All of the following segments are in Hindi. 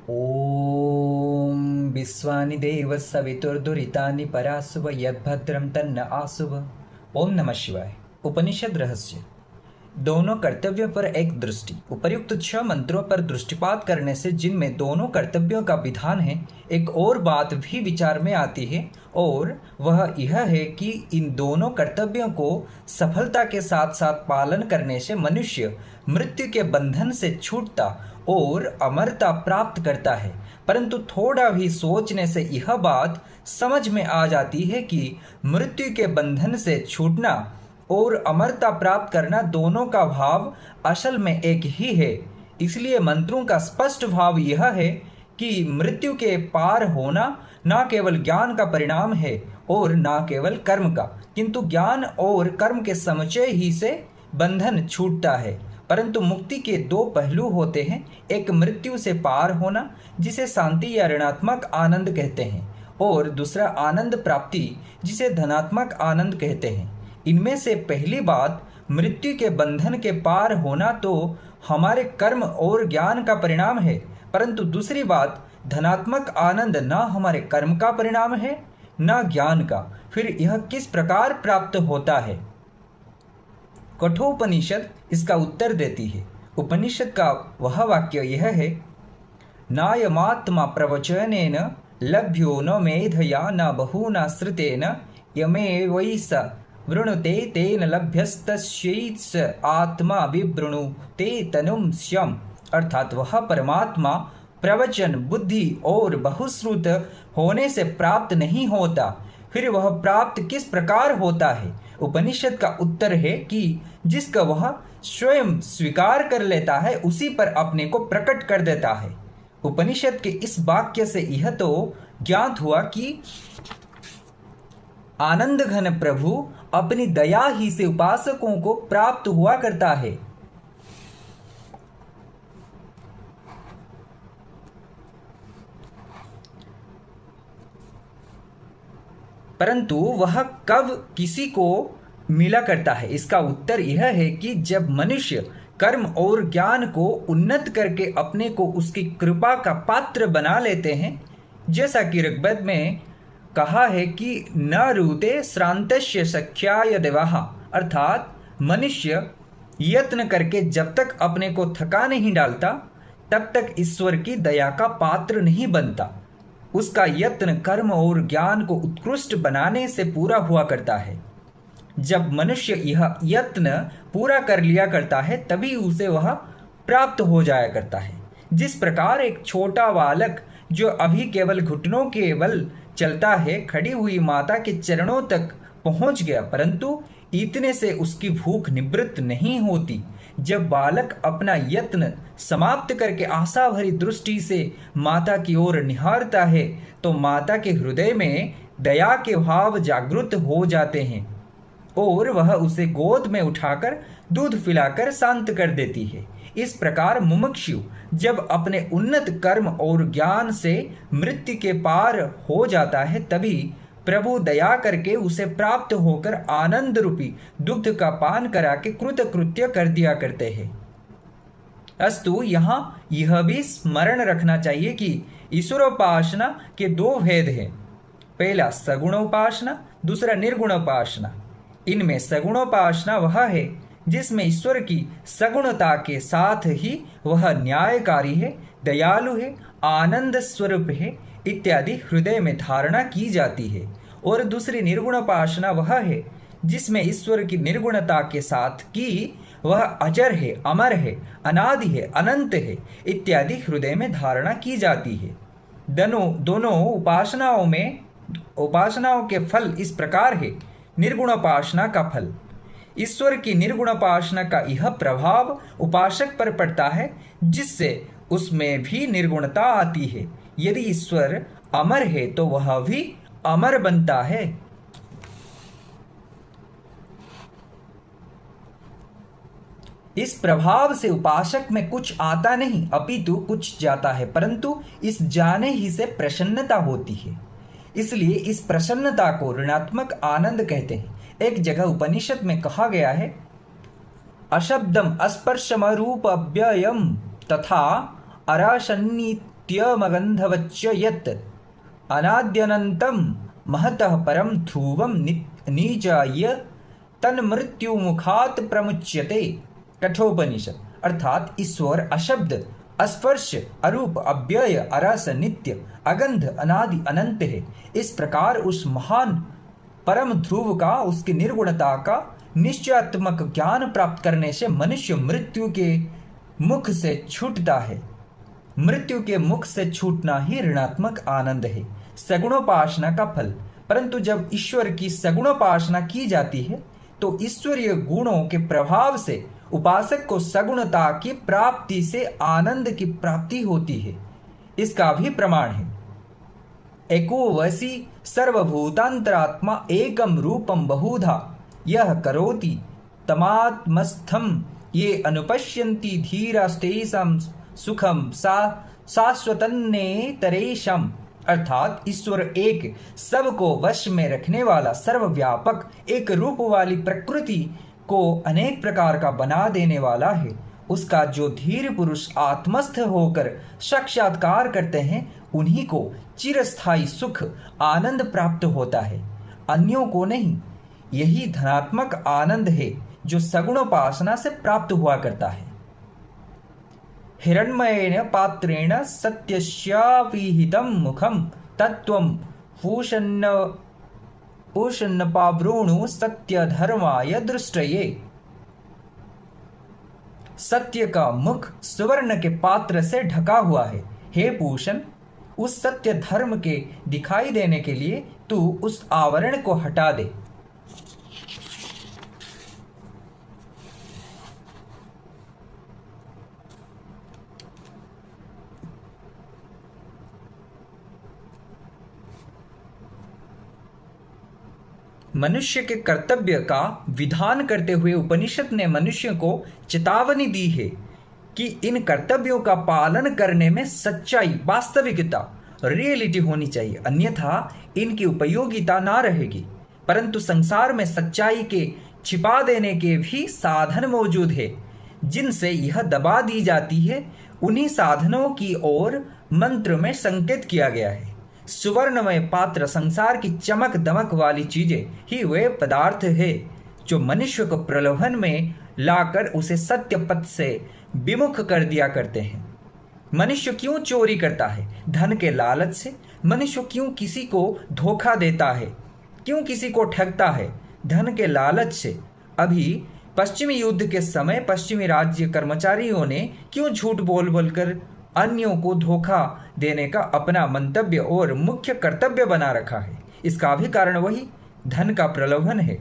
ॐ विश्वानि देव सवितुर्दुरितानि परासुव यद्भद्रं तन्न आसुव। ओम नमः शिवाय। उपनिषद रहस्य। दोनों कर्तव्यों पर एक दृष्टि। उपर्युक्त 6 मंत्रों पर दृष्टिपात करने से जिनमें दोनों कर्तव्यों का विधान है, एक और बात भी विचार में आती है, और वह यह है कि इन दोनों कर्तव्यों को सफलता के साथ साथ पालन करने से मनुष्य मृत्यु के बंधन से छूटता और अमरता प्राप्त करता है। परंतु थोड़ा भी सोचने से यह बात समझ में आ जाती है कि मृत्यु के बंधन से छूटना और अमरता प्राप्त करना दोनों का भाव असल में एक ही है। इसलिए मंत्रों का स्पष्ट भाव यह है कि मृत्यु के पार होना न केवल ज्ञान का परिणाम है और न केवल कर्म का, किंतु ज्ञान और कर्म के समुच्चय ही से बंधन छूटता है। परंतु मुक्ति के 2 पहलू होते हैं, एक मृत्यु से पार होना जिसे शांति या ऋणात्मक आनंद कहते हैं, और दूसरा आनंद प्राप्ति जिसे धनात्मक आनंद कहते हैं। इनमें से पहली बात मृत्यु के बंधन के पार होना तो हमारे कर्म और ज्ञान का परिणाम है, परंतु दूसरी बात धनात्मक आनंद न हमारे कर्म का परिणाम है न ज्ञान का। फिर यह किस प्रकार प्राप्त होता है? कठोपनिषद इसका उत्तर देती है। उपनिषद का वह वाक्य यह है, नायमात्मा प्रवचनेन लभ्यो न मेधया न बहुना श्रुतेन यमेवैष वृणुते तेन लभ्यस्तस्यैष आत्मा विवृणुते तनुं स्यम्। अर्थात वह परमात्मा प्रवचन, बुद्धि और बहुश्रुत होने से प्राप्त नहीं होता। फिर वह प्राप्त किस प्रकार होता है? उपनिषद का उत्तर है कि जिसका वह स्वयं स्वीकार कर लेता है उसी पर अपने को प्रकट कर देता है। उपनिषद के इस वाक्य से यह तो ज्ञात हुआ कि आनंद घन प्रभु अपनी दया ही से उपासकों को प्राप्त हुआ करता है। परंतु वह कब किसी को मिला करता है? इसका उत्तर यह है कि जब मनुष्य कर्म और ज्ञान को उन्नत करके अपने को उसकी कृपा का पात्र बना लेते हैं। जैसा कि ऋग्वेद में कहा है कि न रूते श्रांतस्य सख्याय देवाः, अर्थात मनुष्य यत्न करके जब तक अपने को थका नहीं डालता तब तक ईश्वर की दया का पात्र नहीं बनता। उसका यत्न कर्म और ज्ञान को उत्कृष्ट बनाने से पूरा हुआ करता है। जब मनुष्य यह यत्न पूरा कर लिया करता है तभी उसे वह प्राप्त हो जाया करता है। जिस प्रकार एक छोटा बालक जो अभी केवल घुटनों के बल चलता है, खड़ी हुई माता के चरणों तक पहुंच गया, परंतु इतने से उसकी भूख निवृत्त नहीं होती। जब बालक अपना यत्न समाप्त करके आशा भरी दृष्टि से माता की ओर निहारता है तो माता के हृदय में दया के भाव जागृत हो जाते हैं और वह उसे गोद में उठाकर दूध पिलाकर शांत कर देती है। इस प्रकार मुमुक्षु जब अपने उन्नत कर्म और ज्ञान से मृत्यु के पार हो जाता है तभी प्रभु दया करके उसे प्राप्त होकर आनंद रूपी दुग्ध का पान करा के कृतकृत्य कर दिया करते हैं। अस्तु, यहाँ यह भी स्मरण रखना चाहिए कि ईश्वरोपासना के 2 भेद हैं। पहला सगुणोपासना, दूसरा निर्गुणोपासना। इनमें सगुणोपासना वह है जिसमें ईश्वर की सगुणता के साथ ही वह न्यायकारी है, दयालु है, आनंद स्वरूप है इत्यादि हृदय में धारणा की जाती है। और दूसरी निर्गुणोपासना वह है जिसमें ईश्वर की निर्गुणता के साथ कि वह अजर है, अमर है, अनादि है, अनंत है इत्यादि हृदय में धारणा की जाती है। दोनों उपासनाओं के फल इस प्रकार है। निर्गुणोपासना का फल, ईश्वर की निर्गुणोपासना का यह प्रभाव उपासक पर पड़ता है जिससे उसमें भी निर्गुणता आती है। यदि ईश्वर अमर है तो वह भी अमर बनता है। इस प्रभाव से उपासक में कुछ आता नहीं अपितु कुछ जाता है, परंतु इस जाने ही से प्रसन्नता होती है। इसलिए इस प्रसन्नता को ऋणात्मक आनंद कहते हैं। एक जगह उपनिषद में कहा गया है, अशब्दम अस्पर्शमरूपव्ययम तथा अराशन्नी सत्यमगन्धवच्च यत् अनाद्यनन्तं महतः परम ध्रुवं निजाय तन्मृत्युमुखात् प्रमुच्यते। कठोपनिषद। अर्थात ईश्वर अशब्द, अस्पर्श, अरूप, अव्यय, अरस, नित्य, अगंध, अनादि, अनंत है। इस प्रकार उस महान परम ध्रुव का, उसकी निर्गुणता का निश्चयात्मक ज्ञान प्राप्त करने से मनुष्य मृत्यु के मुख से छूटता है। मृत्यु के मुख से छूटना ही ऋणात्मक आनंद है, सगुणोपासना का फल। परंतु जब ईश्वर की सगुणोपासना की जाती है तो ईश्वरीय गुणों के प्रभाव से उपासक को सगुणता की प्राप्ति से आनंद की प्राप्ति होती है। इसका भी प्रमाण है, एको वसी सर्वभूतांतरात्मा एकम रूपम बहुधा यह करोति तमात्मस्थम ये अनुपश्यन्ति धीरास्तेषां सुखम शाश्वतन्नेतरेषाम्। अर्थात ईश्वर एक सबको वश में रखने वाला सर्वव्यापक एक रूप वाली प्रकृति को अनेक प्रकार का बना देने वाला है। उसका जो धीर पुरुष आत्मस्थ होकर साक्षात्कार करते हैं उन्हीं को चिरस्थायी सुख आनंद प्राप्त होता है, अन्यों को नहीं। यही धनात्मक आनंद है जो सगुणोपासना से प्राप्त हुआ करता है। हिरण्मयेन पात्रेण सत्यस्यापिहितं मुखं तत्त्वं पूषन्नपावृणु सत्यधर्माय दृष्टये। सत्य का मुख सुवर्ण के पात्र से ढका हुआ है। हे पूषण, उस सत्य धर्म के दिखाई देने के लिए तू उस आवरण को हटा दे। मनुष्य के कर्तव्य का विधान करते हुए उपनिषद ने मनुष्य को चेतावनी दी है कि इन कर्तव्यों का पालन करने में सच्चाई, वास्तविकता, रियलिटी होनी चाहिए, अन्यथा इनकी उपयोगिता ना रहेगी। परंतु संसार में सच्चाई के छिपा देने के भी साधन मौजूद है, जिनसे यह दबा दी जाती है। उन्हीं साधनों की ओर मंत्र में संकेत किया गया है। सुवर्णमय पात्र, संसार की चमक दमक वाली चीजें ही वे पदार्थ है जो मनुष्य को प्रलोभन में लाकर उसे सत्य पथ से विमुख कर दिया करते हैं। मनुष्य क्यों चोरी करता है? धन के लालच से। मनुष्य क्यों किसी को धोखा देता है? क्यों किसी को ठगता है? धन के लालच से। अभी पश्चिमी युद्ध के समय पश्चिमी राज्य कर्मचारियों ने क्यों झूठ बोल बोलकर अन्यों को धोखा देने का अपना मंतव्य और मुख्य कर्तव्य बना रखा है? इसका भी कारण वही धन का प्रलोभन है।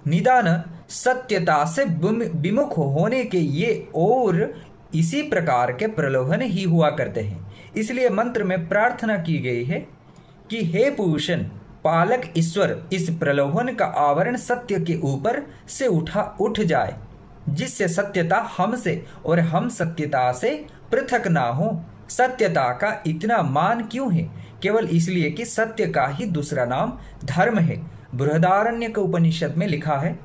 निदान सत्यता से विमुख होने के ये और इसी प्रकार के प्रलोभन ही हुआ करते हैं। इसलिए मंत्र में प्रार्थना की गई है कि हे पूषण, पालक ईश्वर, इस प्रलोभन का आवरण सत्य के ऊपर से उठ जाए, जिससे सत्यता हमसे और हम सत्यता से पृथक ना हो। सत्यता का इतना मान क्यों है? केवल इसलिए कि सत्य का ही दूसरा नाम धर्म है। बृहदारण्यक उपनिषद में लिखा है,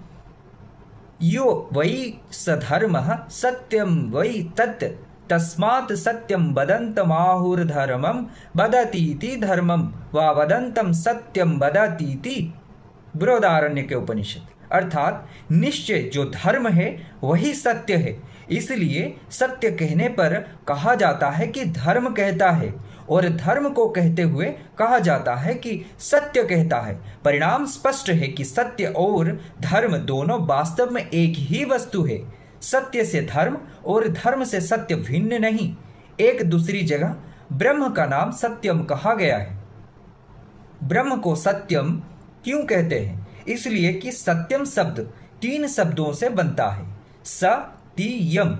यो वै सधर्मः सत्यम वै तत् तस्मात् सत्यम वदन्तमाहुर्धर्मं वदतीति धर्मं वा वदन्तं सत्यम वदतीति। बृहदारण्यक उपनिषद। अर्थात निश्चय जो धर्म है वही सत्य है। इसलिए सत्य कहने पर कहा जाता है कि धर्म कहता है, और धर्म को कहते हुए कहा जाता है कि सत्य कहता है। परिणाम स्पष्ट है कि सत्य और धर्म दोनों वास्तव में एक ही वस्तु है। सत्य से धर्म और धर्म से सत्य भिन्न नहीं। एक दूसरी जगह ब्रह्म का नाम सत्यम कहा गया है। ब्रह्म को सत्यम क्यों कहते हैं? इसलिए कि सत्यम शब्द 3 शब्दों से बनता है। सत्यम,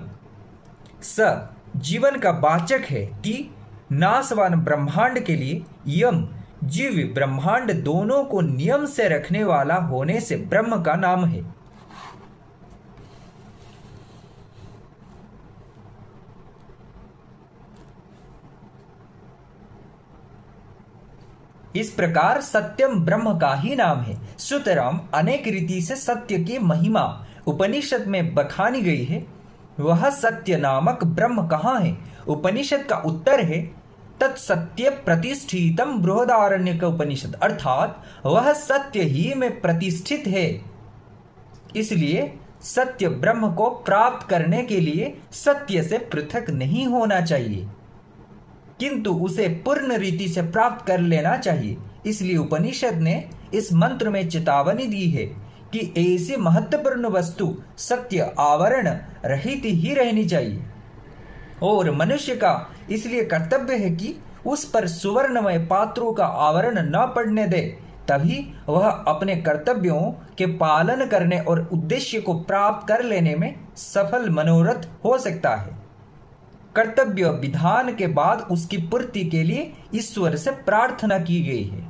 स जीवन का वाचक है, ती नाशवान ब्रह्मांड के लिए, यम जीव ब्रह्मांड दोनों को नियम से रखने वाला होने से ब्रह्म का नाम है। इस प्रकार सत्यम ब्रह्म का ही नाम है। सुतराम अनेक रीति से सत्य की महिमा उपनिषद में बखानी गई है। वह सत्य नामक ब्रह्म कहाँ है? उपनिषद का उत्तर है तत्सत्य प्रतिष्ठितम बृहदारण्यक उपनिषद, अर्थात वह सत्य ही में प्रतिष्ठित है। इसलिए सत्य ब्रह्म को प्राप्त करने के लिए सत्य से पृथक नहीं होना चाहिए, किंतु उसे पूर्ण रीति से प्राप्त कर लेना चाहिए। इसलिए उपनिषद ने इस मंत्र में चेतावनी दी है कि ऐसी महत्वपूर्ण वस्तु सत्य आवरण रहित ही रहनी चाहिए, और मनुष्य का इसलिए कर्तव्य है कि उस पर सुवर्णमय पात्रों का आवरण न पड़ने दे, तभी वह अपने कर्तव्यों के पालन करने और उद्देश्य को प्राप्त कर लेने में सफल मनोरथ हो सकता है। कर्तव्य विधान के बाद उसकी पूर्ति के लिए ईश्वर से प्रार्थना की गई है।